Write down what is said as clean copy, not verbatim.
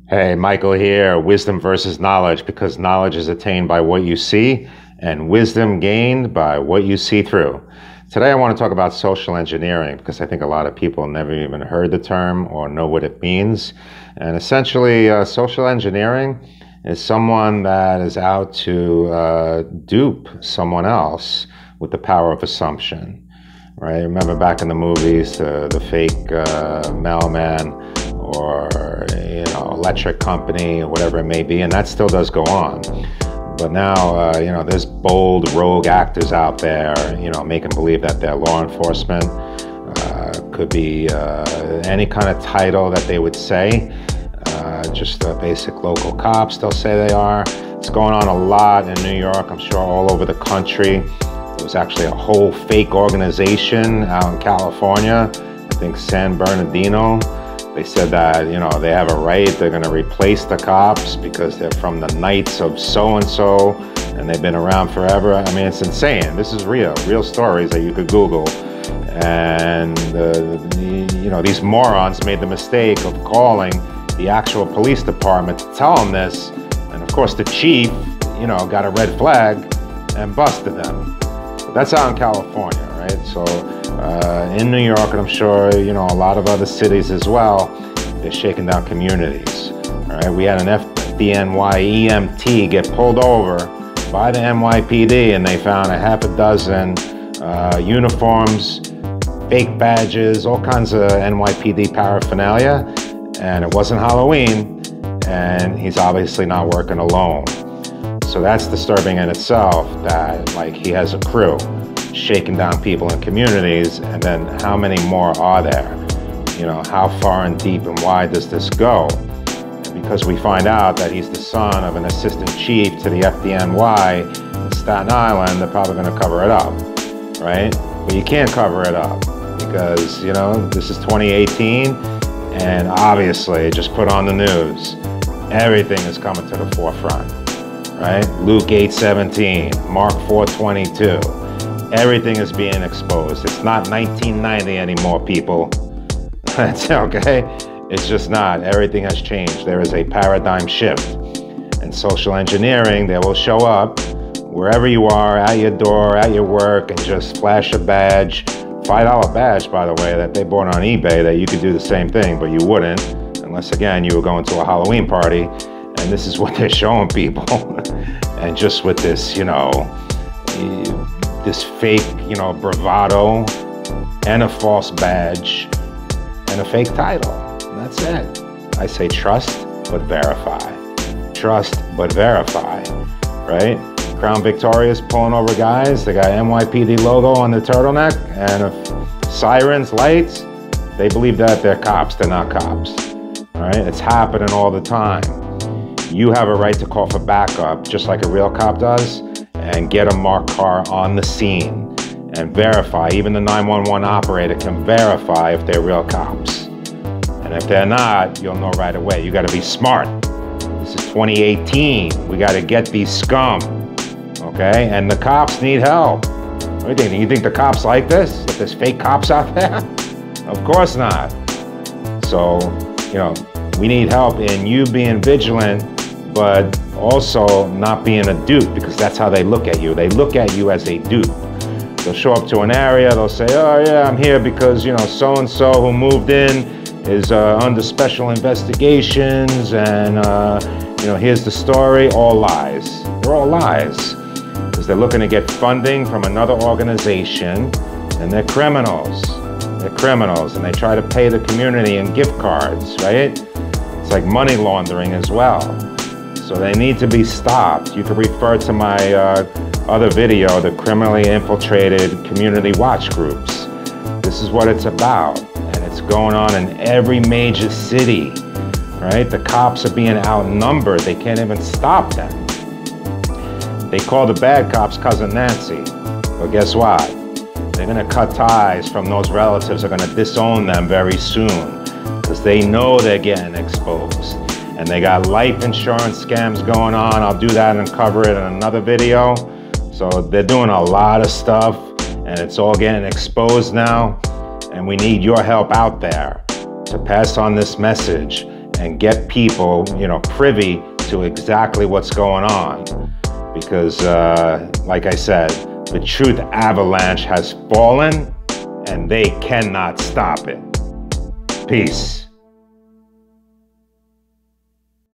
Hey, Michael here. Wisdom versus knowledge, because knowledge is attained by what you see and wisdom gained by what you see through. Today I want to talk about social engineering because I think a lot of people never even heard the term or know what it means. And essentially, social engineering is someone that is out to dupe someone else with the power of assumption. Right? Remember back in the movies, the fake mailman or electric company or whatever it may be, and that still does go on. But now, there's bold rogue actors out there, making believe that they're law enforcement. Could be any kind of title that they would say. Just basic local cops, they'll say they are. It's going on a lot in New York, I'm sure all over the country. There was actually a whole fake organization out in California, I think San Bernardino. They said that, they have a right, they're going to replace the cops because they're from the Knights of so-and-so, and they've been around forever. I mean, it's insane. This is real stories that you could Google. And, these morons made the mistake of calling the actual police department to tell them this. And of course, the chief, got a red flag and busted them. But that's out in California, right? So, in New York, and I'm sure, a lot of other cities as well, they're shaking down communities. All right, we had an FDNY EMT get pulled over by the NYPD, and they found a half a dozen uniforms, fake badges, all kinds of NYPD paraphernalia, and it wasn't Halloween, and he's obviously not working alone. So that's disturbing in itself, that he has a crew shaking down people in communities, and then how many more are there? How far and deep and wide does this go? And because we find out that he's the son of an assistant chief to the FDNY in Staten Island, they're probably going to cover it up, right? But you can't cover it up because, this is 2018, and obviously, just put on the news, everything is coming to the forefront, right? Luke 8:17, Mark 4:22. Everything is being exposed. It's not 1990 anymore, people. That's okay. It's just not. Everything has changed. There is a paradigm shift. And social engineering, they will show up wherever you are, at your door, at your work, and just flash a badge. $5 badge, by the way, that they bought on eBay, that you could do the same thing, but you wouldn't, unless, again, you were going to a Halloween party. And this is what they're showing people. And just with this, this fake, bravado and a false badge and a fake title. And that's it. I say trust, but verify. Trust, but verify, right? Crown Victoria's pulling over guys. They got NYPD logo on their turtleneck and sirens, lights. They believe that they're cops. They're not cops, all right? It's happening all the time. You have a right to call for backup, just like a real cop does, and get a marked car on the scene and verify. Even the 911 operator can verify if they're real cops. And if they're not, you'll know right away. You got to be smart. This is 2018. We got to get these scum, okay? And the cops need help. What do you think? You think the cops like this? That there's fake cops out there? Of course not. So, we need help in you being vigilant, but also not being a dupe, because that's how they look at you. They look at you as a dupe. They'll show up to an area, they'll say, oh yeah, I'm here because, so-and-so who moved in is under special investigations, and, here's the story. All lies. They're all lies, because they're looking to get funding from another organization, and they're criminals. They're criminals, and they try to pay the community in gift cards, right? It's like money laundering as well. So they need to be stopped. You can refer to my other video, the criminally infiltrated community watch groups. This is what it's about, and it's going on in every major city, right? The cops are being outnumbered. They can't even stop them. They call the bad cops Cousin Nancy, but guess what? They're gonna cut ties from those relatives. They're gonna disown them very soon because they know they're getting exposed. And they got life insurance scams going on. I'll do that and cover it in another video. So they're doing a lot of stuff, and it's all getting exposed now. And we need your help out there to pass on this message and get people, privy to exactly what's going on. Because, like I said, the truth avalanche has fallen and they cannot stop it. Peace.